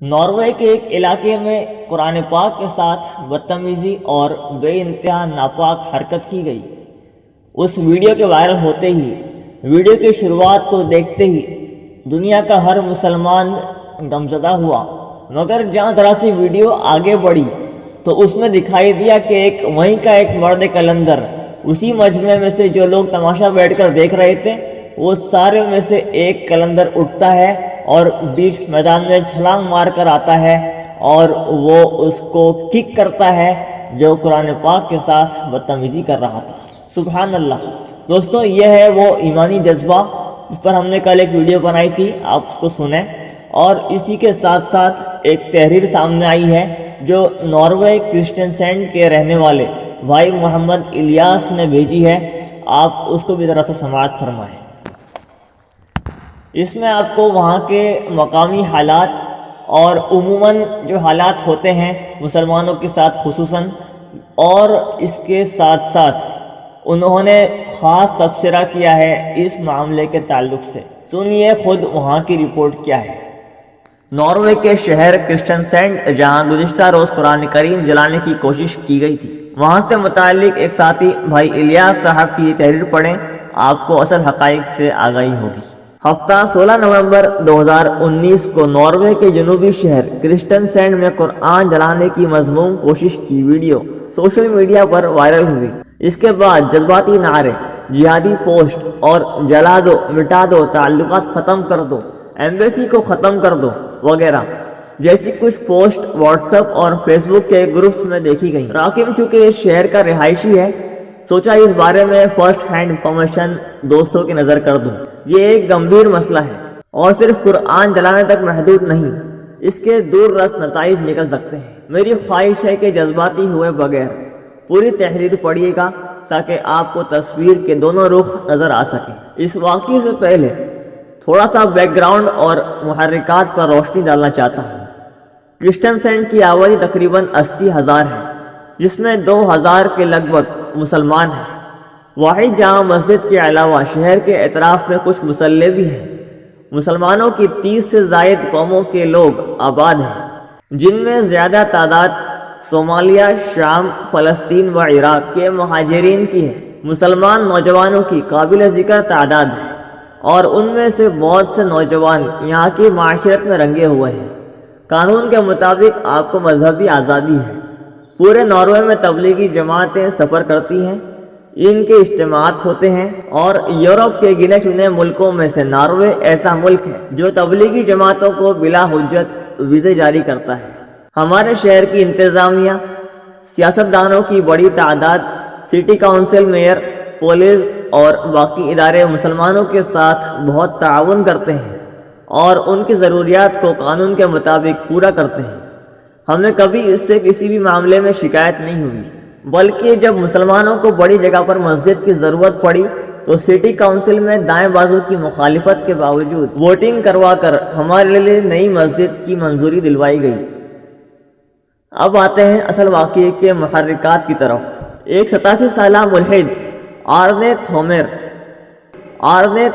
Norway کے ایک علاقے میں قرآن پاک کے ساتھ بدتمیزی اور بے انتہا ناپاک حرکت کی گئی۔ اس ویڈیو کے وائرل ہوتے ہی، ویڈیو کی شروعات کو دیکھتے ہی دنیا کا ہر مسلمان غمزدہ ہوا، مگر جہاں ذرا سی ویڈیو آگے بڑھی تو اس میں دکھائی دیا کہ وہیں کا ایک مرد قلندر اسی مجمع میں سے جو لوگ تماشا بیٹھ کر دیکھ رہے تھے، وہ سارے میں سے ایک قلندر اٹھتا ہے اور بیچ میدان میں چھلانگ مار کر آتا ہے اور وہ اس کو کک کرتا ہے جو قرآن پاک کے ساتھ بدتمیزی کر رہا تھا۔ سبحان اللہ۔ دوستو، یہ ہے وہ ایمانی جذبہ جس پر ہم نے کل ایک ویڈیو بنائی تھی، آپ اس کو سنیں۔ اور اسی کے ساتھ ساتھ ایک تحریر سامنے آئی ہے جو ناروے کرسچن سینڈ کے رہنے والے بھائی محمد الیاس نے بھیجی ہے، آپ اس کو بھی ذرا سا سماعت فرمائیں۔ اس میں آپ کو وہاں کے مقامی حالات اور عموماً جو حالات ہوتے ہیں مسلمانوں کے ساتھ خصوصاً، اور اس کے ساتھ ساتھ انہوں نے خاص تبصرہ کیا ہے اس معاملے کے تعلق سے۔ سنیے خود وہاں کی رپورٹ کیا ہے۔ ناروے کے شہر کرسچن سینڈ جہاں گزشتہ روز قرآن کریم جلانے کی کوشش کی گئی تھی، وہاں سے متعلق ایک ساتھی بھائی الیاس صاحب کی تحریر پڑھیں، آپ کو اصل حقائق سے آگاہی ہوگی۔ ہفتہ 16 نومبر 2019 کو ناروے کے جنوبی شہر کرسچن سینڈ میں قرآن جلانے کی مذموم کوشش کی ویڈیو سوشل میڈیا پر وائرل ہوئی۔ اس کے بعد جذباتی نعرے، جہادی پوسٹ اور جلا دو، مٹا دو، تعلقات ختم کر دو، ایمبیسی کو ختم کر دو وغیرہ جیسی کچھ پوسٹ واٹس ایپ اور فیس بک کے گروپس میں دیکھی گئی۔ راکم چونکہ اس شہر کا رہائشی ہے، سوچا اس بارے میں فرسٹ ہینڈ انفارمیشن دوستوں کی نظر کر دوں۔ یہ ایک گمبھیر مسئلہ ہے اور صرف قرآن جلانے تک محدود نہیں، اس کے دور رس نتائج نکل سکتے ہیں۔ میری خواہش ہے کہ جذباتی ہوئے بغیر پوری تحریر پڑھیے گا تاکہ آپ کو تصویر کے دونوں رخ نظر آ سکیں۔ اس واقعے سے پہلے تھوڑا سا بیک گراؤنڈ اور محرکات پر روشنی ڈالنا چاہتا ہوں۔ کرسچن سینڈ کی آبادی تقریباً 80,000 ہے، جس میں 2,000 کے لگ بھگ مسلمان ہیں۔ واحد جامع مسجد کے علاوہ شہر کے اطراف میں کچھ مصلے بھی ہیں۔ مسلمانوں کی 30 سے زائد قوموں کے لوگ آباد ہیں، جن میں زیادہ تعداد صومالیہ، شام، فلسطین و عراق کے مہاجرین کی ہے۔ مسلمان نوجوانوں کی قابل ذکر تعداد ہے اور ان میں سے بہت سے نوجوان یہاں کی معاشرت میں رنگے ہوئے ہیں۔ قانون کے مطابق آپ کو مذہبی آزادی ہے۔ پورے ناروے میں تبلیغی جماعتیں سفر کرتی ہیں، ان کے اجتماعات ہوتے ہیں، اور یورپ کے گنے چنے ملکوں میں سے ناروے ایسا ملک ہے جو تبلیغی جماعتوں کو بلا حجت ویزے جاری کرتا ہے۔ ہمارے شہر کی انتظامیہ، سیاستدانوں کی بڑی تعداد، سٹی کونسل، میئر، پولیس اور باقی ادارے مسلمانوں کے ساتھ بہت تعاون کرتے ہیں اور ان کی ضروریات کو قانون کے مطابق پورا کرتے ہیں۔ ہمیں کبھی اس سے کسی بھی معاملے میں شکایت نہیں ہوئی، بلکہ جب مسلمانوں کو بڑی جگہ پر مسجد کی ضرورت پڑی تو سٹی کونسل میں دائیں بازو کی مخالفت کے باوجود ووٹنگ کروا کر ہمارے لیے نئی مسجد کی منظوری دلوائی گئی۔ اب آتے ہیں اصل واقعے کے محرکات کی طرف۔ ایک 87 سالہ ملحد آرنے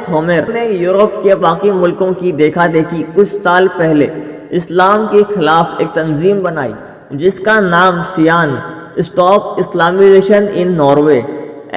تھومیر نے یورپ کے باقی ملکوں کی دیکھا دیکھی کچھ سال پہلے اسلام کے خلاف ایک تنظیم بنائی جس کا نام سیان اسٹاپ اسلامائزیشن ان ناروے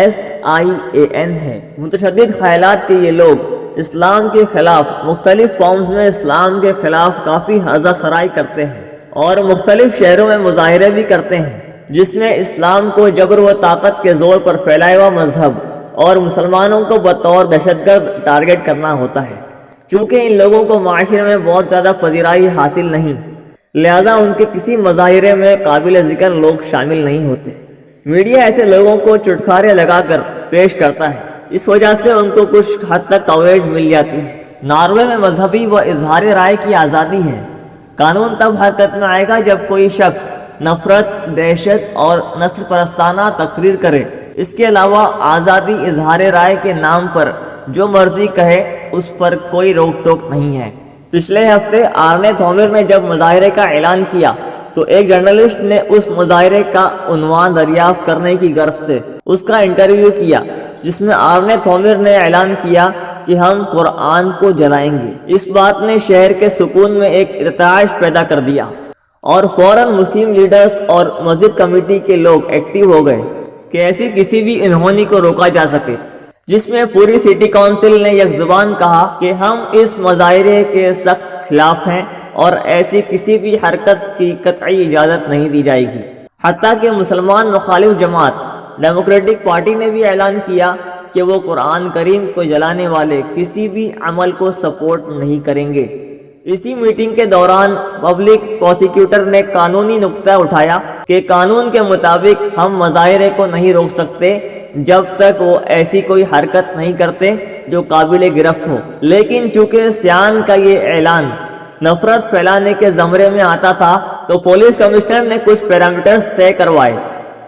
SIAN ہے۔ متشدد خیالات کے یہ لوگ اسلام کے خلاف مختلف فارمز میں اسلام کے خلاف کافی ہرزہ سرائی کرتے ہیں اور مختلف شہروں میں مظاہرے بھی کرتے ہیں جس میں اسلام کو جبر و طاقت کے زور پر پھیلایا ہوا مذہب اور مسلمانوں کو بطور دہشت گرد ٹارگٹ کرنا ہوتا ہے۔ چونکہ ان لوگوں کو معاشرے میں بہت زیادہ پذیرائی حاصل نہیں، لہذا ان کے کسی مظاہرے میں قابل ذکر لوگ شامل نہیں ہوتے۔ میڈیا ایسے لوگوں کو چٹکارے لگا کر پیش کرتا ہے، اس وجہ سے ان کو کچھ حد تک کوریج مل جاتی ہے۔ ناروے میں مذہبی و اظہار رائے کی آزادی ہے۔ قانون تب حرکت میں آئے گا جب کوئی شخص نفرت، دہشت اور نسل پرستانہ تقریر کرے۔ اس کے علاوہ آزادی اظہار رائے کے نام پر جو مرضی کہے اس پر کوئی روک ٹوک نہیں ہے۔ پچھلے ہفتے آرنے تھومیر نے جب مظاہرے کا اعلان کیا تو ایک جرنلسٹ نے اس مظاہرے کا عنوان دریافت کرنے کی غرض سے اس کا انٹرویو کیا، جس میں آرنے تھومیر نے اعلان کیا کہ ہم قرآن کو جلائیں گے۔ اس بات نے شہر کے سکون میں ایک ارتعاش پیدا کر دیا اور فوراً مسلم لیڈرز اور مسجد کمیٹی کے لوگ ایکٹیو ہو گئے کہ ایسی کسی بھی انہونی کو روکا جا سکے، جس میں پوری سٹی کونسل نے یک زبان کہا کہ ہم اس مظاہرے کے سخت خلاف ہیں اور ایسی کسی بھی حرکت کی قطعی اجازت نہیں دی جائے گی۔ حتیٰ کہ مسلمان مخالف جماعت ڈیموکریٹک پارٹی نے بھی اعلان کیا کہ وہ قرآن کریم کو جلانے والے کسی بھی عمل کو سپورٹ نہیں کریں گے۔ اسی میٹنگ کے دوران پبلک پروسیکیوٹر نے قانونی نقطہ اٹھایا کہ قانون کے مطابق ہم مظاہرے کو نہیں روک سکتے جب تک وہ ایسی کوئی حرکت نہیں کرتے جو قابل گرفت ہو، لیکن چونکہ سیان کا یہ اعلان نفرت پھیلانے کے زمرے میں آتا تھا تو پولیس کمشنر نے کچھ پیرامیٹرز طے کروائے،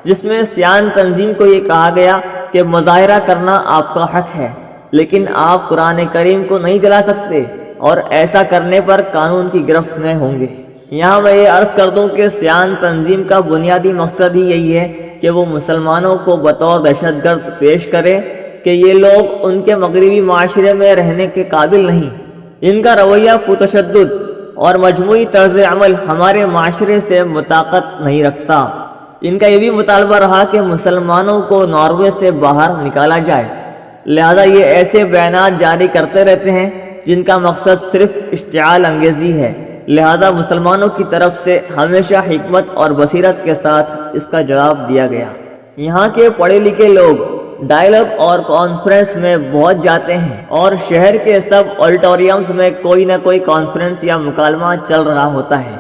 جس میں سیان تنظیم کو یہ کہا گیا کہ مظاہرہ کرنا آپ کا حق ہے، لیکن آپ قرآن کریم کو نہیں جلا سکتے اور ایسا کرنے پر قانون کی گرفت میں ہوں گے۔ یہاں میں یہ عرض کر دوں کہ سیان تنظیم کا بنیادی مقصد ہی یہی ہے کہ وہ مسلمانوں کو بطور دہشت گرد پیش کرے کہ یہ لوگ ان کے مغربی معاشرے میں رہنے کے قابل نہیں، ان کا رویہ پرتشدد اور مجموعی طرز عمل ہمارے معاشرے سے مطابقت نہیں رکھتا۔ ان کا یہ بھی مطالبہ رہا کہ مسلمانوں کو ناروے سے باہر نکالا جائے، لہذا یہ ایسے بیانات جاری کرتے رہتے ہیں جن کا مقصد صرف اشتعال انگیزی ہے، لہذا مسلمانوں کی طرف سے ہمیشہ حکمت اور بصیرت کے ساتھ اس کا جواب دیا گیا۔ یہاں کے پڑھے لکھے لوگ ڈائلاگ اور کانفرنس میں بہت جاتے ہیں اور شہر کے سب آڈیٹوریمز میں کوئی نہ کوئی کانفرنس یا مکالمہ چل رہا ہوتا ہے۔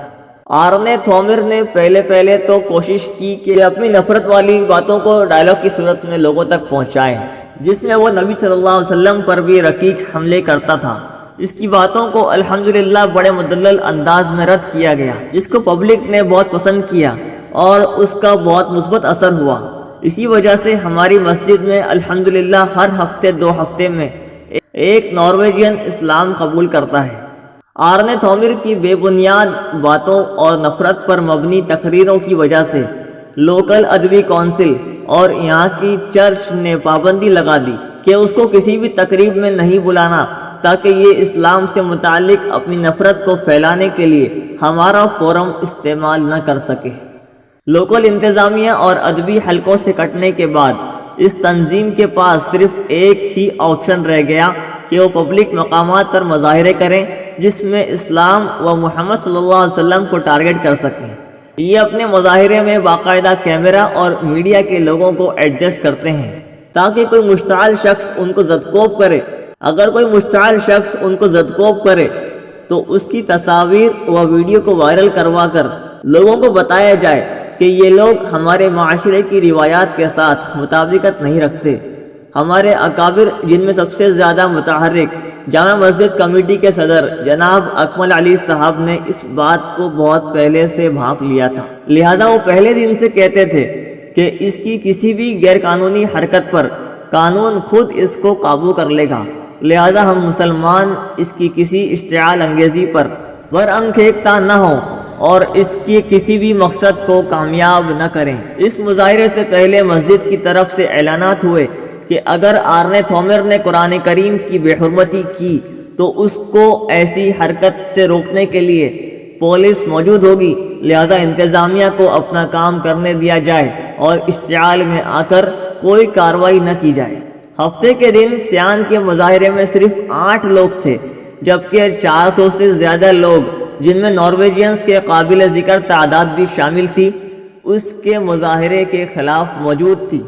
آرنے تھومر نے پہلے تو کوشش کی کہ اپنی نفرت والی باتوں کو ڈائلاگ کی صورت میں لوگوں تک پہنچائیں، جس میں وہ نبی صلی اللہ علیہ وسلم پر بھی رقیق حملے کرتا تھا۔ اس کی باتوں کو الحمدللہ بڑے مدلل انداز میں رد کیا گیا، جس کو پبلک نے بہت پسند کیا اور اس کا بہت مثبت اثر ہوا۔ اسی وجہ سے ہماری مسجد میں الحمدللہ ہر ہفتے 2 ہفتے میں ایک نارویجین اسلام قبول کرتا ہے۔ آرنے تھومر کی بے بنیاد باتوں اور نفرت پر مبنی تقریروں کی وجہ سے لوکل ادبی کونسل اور یہاں کی چرچ نے پابندی لگا دی کہ اس کو کسی بھی تقریب میں نہیں بلانا، تاکہ یہ اسلام سے متعلق اپنی نفرت کو پھیلانے کے لیے ہمارا فورم استعمال نہ کر سکے۔ لوکل انتظامیہ اور ادبی حلقوں سے کٹنے کے بعد اس تنظیم کے پاس صرف ایک ہی آپشن رہ گیا کہ وہ پبلک مقامات پر مظاہرے کریں جس میں اسلام و محمد صلی اللہ علیہ وسلم کو ٹارگٹ کر سکیں۔ یہ اپنے مظاہرے میں باقاعدہ کیمرہ اور میڈیا کے لوگوں کو ایڈجسٹ کرتے ہیں تاکہ کوئی مشتعل شخص ان کو زدکوب کرے۔ اگر کوئی مشتعل شخص ان کو زدکوب کرے تو اس کی تصاویر و ویڈیو کو وائرل کروا کر لوگوں کو بتایا جائے کہ یہ لوگ ہمارے معاشرے کی روایات کے ساتھ مطابقت نہیں رکھتے۔ ہمارے اکابر، جن میں سب سے زیادہ متحرک جامع مسجد کمیٹی کے صدر جناب اکمل علی صاحب نے اس بات کو بہت پہلے سے بھانپ لیا تھا، لہذا وہ پہلے دن سے کہتے تھے کہ اس کی کسی بھی غیر قانونی حرکت پر قانون خود اس کو قابو کر لے گا، لہذا ہم مسلمان اس کی کسی اشتعال انگیزی پر برانگیختہ نہ ہوں اور اس کی کسی بھی مقصد کو کامیاب نہ کریں۔ اس مظاہرے سے پہلے مسجد کی طرف سے اعلانات ہوئے کہ اگر آرنے تھومر نے قرآن کریم کی بے حرمتی کی تو اس کو ایسی حرکت سے روکنے کے لیے پولیس موجود ہوگی، لہذا انتظامیہ کو اپنا کام کرنے دیا جائے اور اشتعال میں آ کر کوئی کارروائی نہ کی جائے۔ ہفتے کے دن سیان کے مظاہرے میں صرف 8 لوگ تھے، جبکہ 400 سے زیادہ لوگ، جن میں نارویجینز کے قابل ذکر تعداد بھی شامل تھی، اس کے مظاہرے کے خلاف موجود تھی۔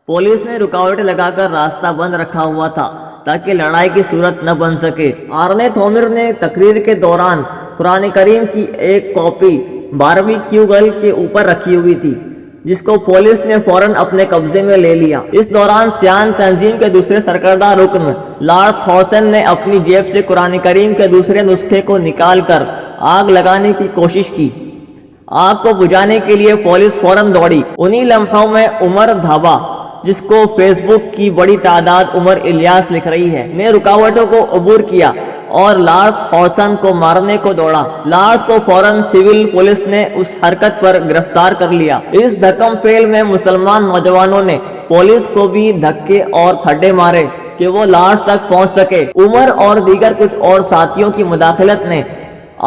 پولیس نے رکاوٹیں لگا کر راستہ بند رکھا ہوا تھا تاکہ لڑائی کی صورت نہ بن سکے۔ آرنے تھومر نے تقریر کے دوران قرآن کریم کی ایک کاپی باربیکیو گرل کے اوپر رکھی ہوئی تھی، جس کو پولیس نے فوراً اپنے قبضے میں لے لیا۔ اس دوران سیان تنظیم کے دوسرے سرکردہ رکن لارس تھوسن نے اپنی جیب سے قرآن کریم کے دوسرے نسخے کو نکال کر آگ لگانے کی کوشش کی۔ آگ کو بجھانے کے لیے پولیس فوراً دوڑی۔ انہی لمحوں میں عمر دھابا، جس کو فیس بک کی بڑی تعداد عمر الیاس لکھ رہی ہے، نے رکاوٹوں کو عبور کیا اور لارس تھوسن کو مارنے کو دوڑا۔ لارس کو فوراً سول پولیس نے اس حرکت پر گرفتار کر لیا۔ اس دھکم فیل میں مسلمان نوجوانوں نے پولیس کو بھی دھکے اور تھڈے مارے کہ وہ لاش تک پہنچ سکے۔ عمر اور دیگر کچھ اور ساتھیوں کی مداخلت نے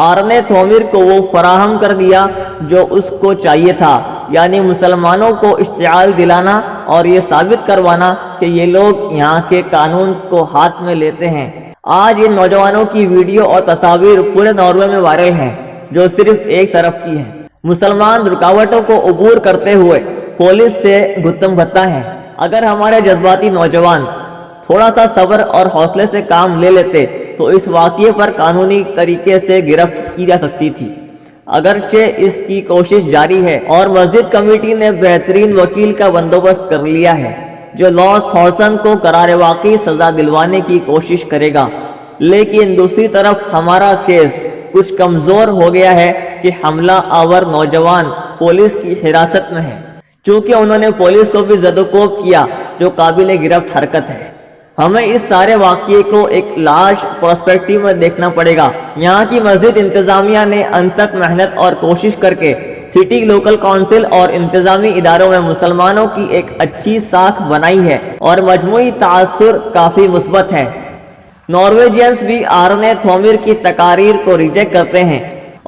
آرنے تھومیر کو وہ فراہم کر دیا جو اس کو چاہیے تھا، یعنی مسلمانوں کو اشتعال دلانا اور یہ ثابت کروانا کہ یہ لوگ یہاں کے قانون کو ہاتھ میں لیتے ہیں۔ آج ان نوجوانوں کی ویڈیو اور تصاویر پورے ناروے میں وائرل ہیں، جو صرف ایک طرف کی ہیں۔ مسلمان رکاوٹوں کو عبور کرتے ہوئے پولیس سے گتم بھتا ہیں۔ اگر ہمارے جذباتی نوجوان تھوڑا سا صبر اور حوصلے سے کام لے لیتے تو اس واقعے پر قانونی طریقے سے گرفت کی جا سکتی تھی۔ اگرچہ اس کی کوشش جاری ہے اور مسجد کمیٹی نے بہترین وکیل کا بندوبست کر لیا ہے جو لاس تھارسن کو قرار واقعی سزا دلوانے کی کوشش کرے گا، لیکن دوسری طرف ہمارا کیس کچھ کمزور ہو گیا ہے کہ حملہ آور نوجوان پولیس کی حراست میں ہے، چونکہ انہوں نے پولیس کو بھی زد و کوب کیا جو قابل گرفت حرکت ہے۔ ہمیں اس سارے واقعے کو ایک لارج پرسپیکٹیو میں دیکھنا پڑے گا۔ یہاں کی مسجد انتظامیہ نے انتھک محنت اور کوشش کر کے سٹی لوکل کونسل اور انتظامی اداروں میں مسلمانوں کی ایک اچھی ساکھ بنائی ہے اور مجموعی تاثر کافی مثبت ہے۔ نارویجینز بھی آرنے تھومیر کی تقاریر کو ریجیکٹ کرتے ہیں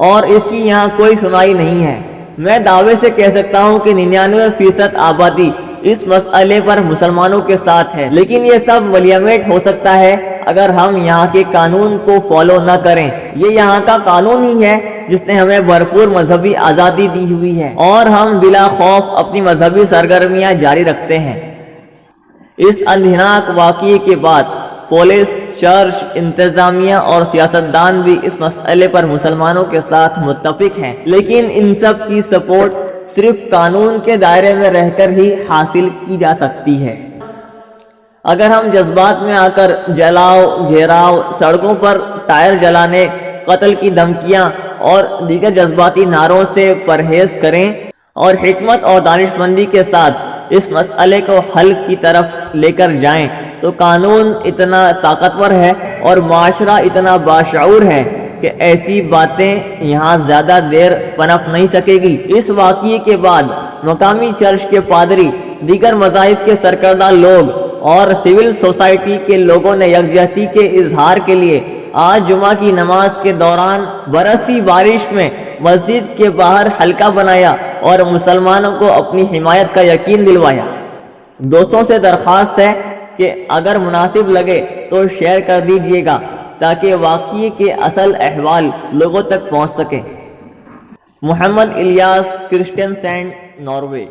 اور اس کی یہاں کوئی سنائی نہیں ہے۔ میں دعوے سے کہہ سکتا ہوں کہ 99% آبادی اس مسئلے پر مسلمانوں کے ساتھ ہے، لیکن یہ سب ولیمیٹ ہو سکتا ہے اگر ہم یہاں کے قانون کو فالو نہ کریں۔ یہ یہاں کا قانون ہی ہے جس نے ہمیں بھرپور مذہبی آزادی دی ہوئی ہے اور ہم بلا خوف اپنی مذہبی سرگرمیاں جاری رکھتے ہیں۔ اس اندھناک واقعے کے بعد پولیس، چرچ، انتظامیہ اور سیاستدان بھی اس مسئلے پر مسلمانوں کے ساتھ متفق ہیں، لیکن ان سب کی سپورٹ صرف قانون کے دائرے میں رہ کر ہی حاصل کی جا سکتی ہے۔ اگر ہم جذبات میں آ کر جلاؤ، گھیراؤ، سڑکوں پر ٹائر جلانے، قتل کی دھمکیاں اور دیگر جذباتی نعروں سے پرہیز کریں اور حکمت اور دانشمندی کے ساتھ اس مسئلے کو حل کی طرف لے کر جائیں تو قانون اتنا طاقتور ہے اور معاشرہ اتنا باشعور ہے کہ ایسی باتیں یہاں زیادہ دیر پنپ نہیں سکے گی۔ اس واقعے کے بعد مقامی چرچ کے پادری، دیگر مذاہب کے سرکردہ لوگ اور سول سوسائٹی کے لوگوں نے یکجہتی کے اظہار کے لیے آج جمعہ کی نماز کے دوران برستی بارش میں مسجد کے باہر حلقہ بنایا اور مسلمانوں کو اپنی حمایت کا یقین دلوایا۔ دوستوں سے درخواست ہے کہ اگر مناسب لگے تو شیئر کر دیجیے گا تاکہ واقعے کے اصل احوال لوگوں تک پہنچ سکے۔ محمد الیاس، کرسچن سینڈ، ناروے۔